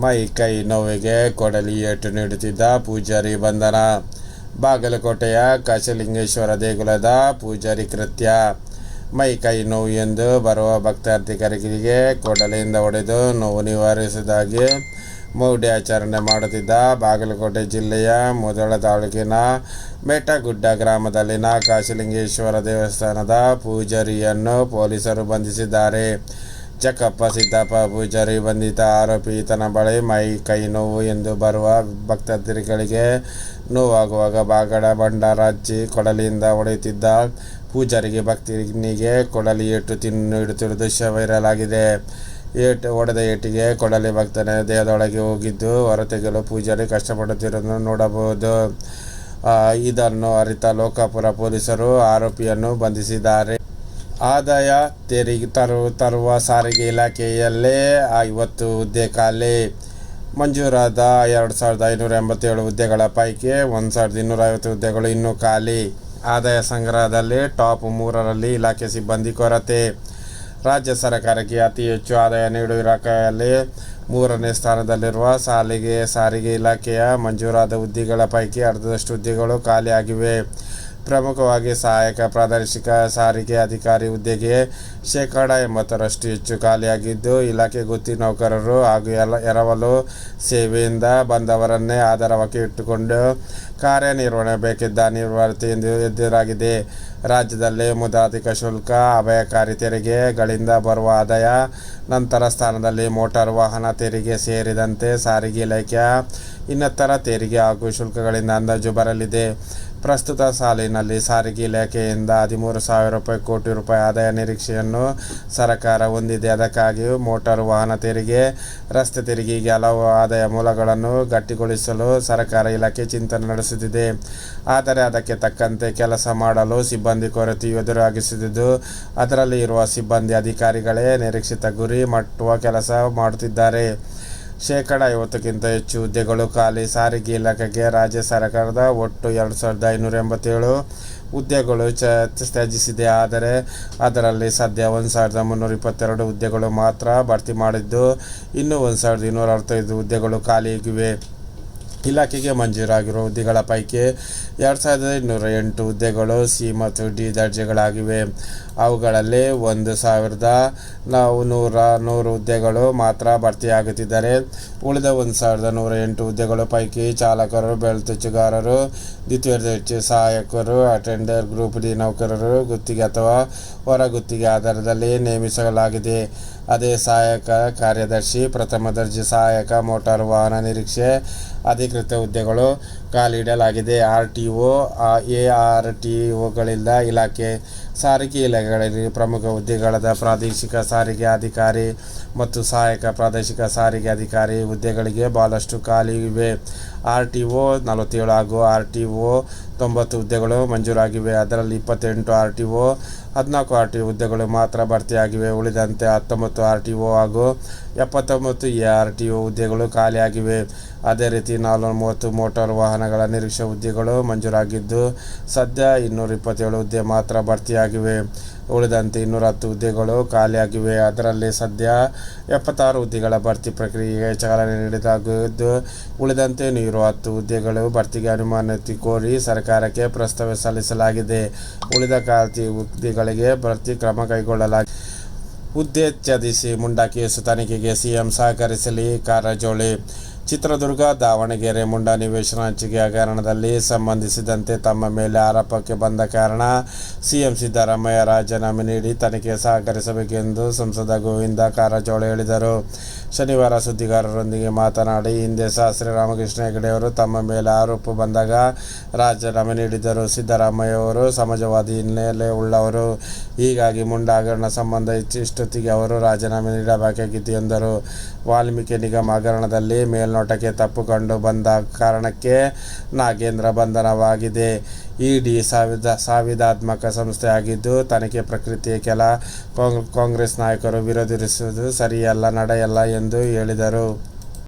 ಮೈ ಕೈ ನೋವಿಗೆ ಕೊಡಲಿ ಏಟು ನೀಡುತ್ತಿದ್ದ ಪೂಜಾರಿ ಬಂಧನ. ಬಾಗಲಕೋಟೆಯ ಕಾಶಲಿಂಗೇಶ್ವರ ದೇಗುಲದ ಪೂಜಾರಿ ಕೃತ್ಯ. ಮೈ ಕೈ ನೋವು ಎಂದು ಬರುವ ಭಕ್ತಾಧಿಕಾರಿಗಳಿಗೆ ಕೊಡಲಿಯಿಂದ ಹೊಡೆದು ನೋವು ನಿವಾರಿಸುವುದಾಗಿ ಮೌಢ್ಯಾಚರಣೆ ಮಾಡುತ್ತಿದ್ದ ಬಾಗಲಕೋಟೆ ಜಿಲ್ಲೆಯ ಮುಧೋಳ ತಾಲೂಕಿನ ಮೆಟ್ಟಗುಡ್ಡ ಗ್ರಾಮದಲ್ಲಿನ ಕಾಶಲಿಂಗೇಶ್ವರ ದೇವಸ್ಥಾನದ ಪೂಜಾರಿಯನ್ನು ಪೊಲೀಸರು ಬಂಧಿಸಿದ್ದಾರೆ. ಚಕ್ಕಪ್ಪ ಸಿದ್ದಪ್ಪ ಪೂಜಾರಿ ಬಂಧಿತ ಆರೋಪಿ. ಈತನ ಬಳಿ ಮೈ ಕೈ ನೋವು ಎಂದು ಬರುವ ಭಕ್ತಾದಿಗಳಿಗೆ ನೋವಾಗುವಾಗ ಬಾಗಡ ಭಂಡಾರ ಹಚ್ಚಿ ಕೊಡಲಿಯಿಂದ ಹೊಡೆಯುತ್ತಿದ್ದ ಪೂಜಾರಿಗೆ ಭಕ್ತನಿಗೆ ಕೊಡಲಿ ಏಟು ನೀಡುತ್ತಿರುವ ದೃಶ್ಯ ವೈರಲ್ ಆಗಿದೆ. ಹೊಡೆದ ಏಟಿಗೆ ಕೊಡಲಿ ಭಕ್ತನ ದೇಹದೊಳಗೆ ಹೋಗಿದ್ದು ಹೊರತೆಗೆಯಲು ಪೂಜಾರಿ ಕಷ್ಟಪಡುತ್ತಿರುವುದನ್ನು ನೋಡಬಹುದು. ಇದನ್ನು ಅರಿತ ಲೋಕಾಪುರ ಪೊಲೀಸರು ಆರೋಪಿಯನ್ನು ಬಂಧಿಸಿದ್ದಾರೆ. ಆದಾಯ ತೆರಿಗೆ ತರುವ ಸಾರಿಗೆ ಇಲಾಖೆಯಲ್ಲೇ 50 ಹುದ್ದೆ ಖಾಲಿ. ಮಂಜೂರಾದ 2587 ಹುದ್ದೆಗಳ ಪೈಕಿ 1250 ಹುದ್ದೆಗಳು ಇನ್ನೂ ಖಾಲಿ. ಆದಾಯ ಸಂಗ್ರಹದಲ್ಲಿ ಟಾಪ್ 3ರಲ್ಲಿ ಇಲಾಖೆ ಸಿಬ್ಬಂದಿ ಕೊರತೆ. ರಾಜ್ಯ ಸರ್ಕಾರಕ್ಕೆ ಅತಿ ಹೆಚ್ಚು ಆದಾಯ ನೀಡುವ ಇಲಾಖೆಯಲ್ಲಿ 3ನೇ ಸ್ಥಾನದಲ್ಲಿರುವ ಸಾರಿಗೆ ಇಲಾಖೆಯ ಮಂಜೂರಾದ ಹುದ್ದೆಗಳ ಪೈಕಿ ಅರ್ಧದಷ್ಟು ಹುದ್ದೆಗಳು ಖಾಲಿಯಾಗಿವೆ. ಪ್ರಮುಖವಾಗಿ ಸಹಾಯಕ ಪ್ರಾದೇಶಿಕ ಸಾರಿಗೆ ಅಧಿಕಾರಿ ಹುದ್ದೆಗೆ 80% ಹೆಚ್ಚು ಖಾಲಿಯಾಗಿದ್ದು, ಇಲಾಖೆ ಗುತ್ತಿ ನೌಕರರು ಹಾಗೂ ಎರವಲು ಸೇವೆಯಿಂದ ಬಂದವರನ್ನೇ ಆಧಾರವಾಗಿ ಇಟ್ಟುಕೊಂಡು ಕಾರ್ಯನಿರ್ವಹಿಸಬೇಕಿದ್ದ ಅನಿವಾರ್ಯತೆ ಎದುರಾಗಿದೆ. ರಾಜ್ಯದಲ್ಲಿ ಮುದ್ರಾಂಕಿತ ಶುಲ್ಕ, ಅಪಾಯಕಾರಿ ತೆರಿಗೆಗಳಿಂದ ಬರುವ ಆದಾಯ, ನಂತರ ಸ್ಥಾನದಲ್ಲಿ ಮೋಟಾರು ವಾಹನ ತೆರಿಗೆ ಸೇರಿದಂತೆ ಸಾರಿಗೆ ಇಲಾಖೆಯ ಇನ್ನಿತರ ತೆರಿಗೆ ಹಾಗೂ ಶುಲ್ಕಗಳಿಂದ ಅಂದಾಜು ಬರಲಿದೆ. ಪ್ರಸ್ತುತ ಸಾಲಿನಲ್ಲಿ ಸಾರಿಗೆ ಇಲಾಖೆಯಿಂದ 13,000 ಕೋಟಿ ರೂಪಾಯಿ ಆದಾಯ ನಿರೀಕ್ಷೆಯನ್ನು ಸರ್ಕಾರ ಹೊಂದಿದೆ. ಅದಕ್ಕಾಗಿ ಮೋಟಾರು ವಾಹನ ತೆರಿಗೆ, ರಸ್ತೆ ತೆರಿಗೆ ಹೀಗೆ ಹಲವು ಆದಾಯ ಮೂಲಗಳನ್ನು ಗಟ್ಟಿಗೊಳಿಸಲು ಸರ್ಕಾರ ಇಲಾಖೆ ಚಿಂತನೆ ನಡೆಸುತ್ತಿದೆ. ಆದರೆ ಅದಕ್ಕೆ ತಕ್ಕಂತೆ ಕೆಲಸ ಮಾಡಲು ಸಿಬ್ಬಂದಿ ಕೊರತೆಯು ಎದುರಾಗಿಸುತ್ತಿದ್ದು, ಅದರಲ್ಲಿ ಇರುವ ಸಿಬ್ಬಂದಿ ಅಧಿಕಾರಿಗಳೇ ನಿರೀಕ್ಷಿತ ಗುರಿ ಮುಟ್ಟುವ ಕೆಲಸ ಮಾಡುತ್ತಿದ್ದಾರೆ. 50% ಹೆಚ್ಚು ಹುದ್ದೆಗಳು ಖಾಲಿ. ಸಾರಿಗೆ ಇಲಾಖೆಗೆ ರಾಜ್ಯ ಸರ್ಕಾರದ ಒಟ್ಟು 2587 ಹುದ್ದೆಗಳು ತ್ಯಜಿಸಿದೆ. ಆದರೆ ಅದರಲ್ಲಿ ಸದ್ಯ 1322 ಹುದ್ದೆಗಳು ಮಾತ್ರ ಭರ್ತಿ ಮಾಡಿದ್ದು, ಇನ್ನು 1265 ಹುದ್ದೆಗಳು ಖಾಲಿಯಾಗಿವೆ. ಇಲಾಖೆಗೆ ಮಂಜೂರಾಗಿರುವ ಹುದ್ದೆಗಳ ಪೈಕಿ 2208 ಹುದ್ದೆಗಳು ಸಿ ಮತ್ತು ಡಿ ದರ್ಜೆಗಳಾಗಿವೆ. ಅವುಗಳಲ್ಲಿ 11,100 ಹುದ್ದೆಗಳು ಮಾತ್ರ ಭರ್ತಿಯಾಗುತ್ತಿದ್ದರೆ, ಉಳಿದ 1,108 ಹುದ್ದೆಗಳ ಪೈಕಿ ಚಾಲಕರು, ಬೆಳ್ತುಚ್ಚುಗಾರರು, ದ್ವಿತೀಯ ದರ್ಜೆ ಸಹಾಯಕರು, ಅಟೆಂಡರ್, ಗ್ರೂಪ್ ಡಿ ನೌಕರರು ಗುತ್ತಿಗೆ ಅಥವಾ ಹೊರಗುತ್ತಿಗೆ ಆಧಾರದಲ್ಲಿ ನೇಮಿಸಲಾಗಿದೆ. ಅದೇ ಸಹಾಯಕ ಕಾರ್ಯದರ್ಶಿ, ಪ್ರಥಮ ದರ್ಜೆ ಸಹಾಯಕ, ಮೋಟಾರು ವಾಹನ ನಿರೀಕ್ಷೆ ಅಧಿಕೃತ ಹುದ್ದೆಗಳು ಖಾಲಿಯಿಡಲಾಗಿದೆ. RTO, ARTOಗಳಿಂದ ಇಲಾಖೆ. ಸಾರಿಗೆ ಇಲಾಖೆಗಳಲ್ಲಿ ಪ್ರಮುಖ ಹುದ್ದೆಗಳಾದ ಪ್ರಾದೇಶಿಕ ಸಾರಿಗೆ ಅಧಿಕಾರಿ ಮತ್ತು ಸಹಾಯಕ ಪ್ರಾದೇಶಿಕ ಸಾರಿಗೆ ಅಧಿಕಾರಿ ಹುದ್ದೆಗಳಿಗೆ ಬಹಳಷ್ಟು ಖಾಲಿ ಇವೆ. RTO 47 ಹಾಗೂ RTO 90 ಹುದ್ದೆಗಳು ಮಂಜೂರಾಗಿವೆ. ಅದರಲ್ಲಿ 28 RTO, 14 RTO ಹುದ್ದೆಗಳು ಮಾತ್ರ ಭರ್ತಿಯಾಗಿವೆ. ಉಳಿದಂತೆ 19 RTO ಹಾಗೂ 79 ARTO ಹುದ್ದೆಗಳು ಖಾಲಿಯಾಗಿವೆ. ಅದೇ ರೀತಿ 430 ಮೋಟಾರು ವಾಹನಗಳ ನಿರೀಕ್ಷೆ ಹುದ್ದೆಗಳು ಮಂಜೂರಾಗಿದ್ದು, ಸದ್ಯ 227 ಹುದ್ದೆ ಮಾತ್ರ ಭರ್ತಿಯಾಗಿವೆ. ಉಳಿದಂತೆ 210 ಹುದ್ದೆಗಳು ಖಾಲಿಯಾಗಿವೆ. ಅದರಲ್ಲಿ ಸದ್ಯ 76 ಹುದ್ದೆಗಳ ಭರ್ತಿ ಪ್ರಕ್ರಿಯೆಗೆ ಚಾಲನೆ ನೀಡಲಾಗಿದ್ದು, ಉಳಿದಂತೆ 110 ಹುದ್ದೆಗಳು ಭರ್ತಿಗೆ ಅನುಮತಿ ಕೋರಿ ಸರ್ಕಾರಕ್ಕೆ ಪ್ರಸ್ತಾವ ಸಲ್ಲಿಸಲಾಗಿದೆ. ಉಳಿದ ಖಾಲಿ ಹುದ್ದೆಗಳಿಗೆ ಭರ್ತಿ ಕ್ರಮ ಕೈಗೊಳ್ಳಲಾಗಿದೆ. ಹುದ್ದೆ ತ್ಯಜಿಸಿ ಮುಂಡಾ ಕೇಸು ತನಿಖೆಗೆ ಸಿಎಂ ಸಹಕರಿಸಲಿ. ಕಾರಜೋಳಿ. ಚಿತ್ರದುರ್ಗ, ದಾವಣಗೆರೆ ಮುಂಡಾ ನಿವೇಶನ ಹಂಚಿಕೆ ಹಗರಣದಲ್ಲಿ ಸಂಬಂಧಿಸಿದಂತೆ ತಮ್ಮ ಮೇಲೆ ಆರೋಪಕ್ಕೆ ಬಂದ ಕಾರಣ ಸಿಎಂ ಸಿದ್ದರಾಮಯ್ಯ ರಾಜೀನಾಮೆ ನೀಡಿ ತನಿಖೆಗೆ ಸಹಕರಿಸಬೇಕೆಂದು ಸಂಸದ ಗೋವಿಂದ ಕಾರಜೋಳ ಹೇಳಿದರು. ಶನಿವಾರ ಸುದ್ದಿಗಾರರೊಂದಿಗೆ ಮಾತನಾಡಿ, ಹಿಂದೆ ಶಾಸಕ ರಾಮಕೃಷ್ಣ ಹೆಗಡೆಯವರು ತಮ್ಮ ಮೇಲೆ ಆರೋಪ ಬಂದಾಗ ರಾಜೀನಾಮೆ ನೀಡಿದ್ದರು. ಸಿದ್ದರಾಮಯ್ಯ ಅವರು ಸಮಾಜವಾದಿ ಹಿನ್ನೆಲೆ ಉಳ್ಳವರು. ಹೀಗಾಗಿ ಮುಂಡಾ ಹಗರಣ ಸಂಬಂಧ ಇಷ್ಟೊತ್ತಿಗೆ ಅವರು ರಾಜೀನಾಮೆ ನೀಡಬೇಕಾಗಿತ್ತು ಎಂದರು. ವಾಲ್ಮೀಕಿ ನಿಗಮ ಹಗರಣದಲ್ಲಿ ಮೇಲ್ನೋಟಕ್ಕೆ ತಪ್ಪು ಕಂಡು ಬಂದ ಕಾರಣಕ್ಕೆ ನಾಗೇಂದ್ರ ಬಂಧನವಾಗಿದೆ. ಇಡಿ ಸಂವಿಧಾನಾತ್ಮಕ ಸಂಸ್ಥೆ ಆಗಿದ್ದು, ತನಿಖೆ ಪ್ರಕ್ರಿಯೆ ಕೆಲ ಕಾಂಗ್ರೆಸ್ ನಾಯಕರು ವಿರೋಧಿಸುವುದು ಸರಿಯಲ್ಲ, ನಡೆಯಲ್ಲ ಎಂದು ಹೇಳಿದರು.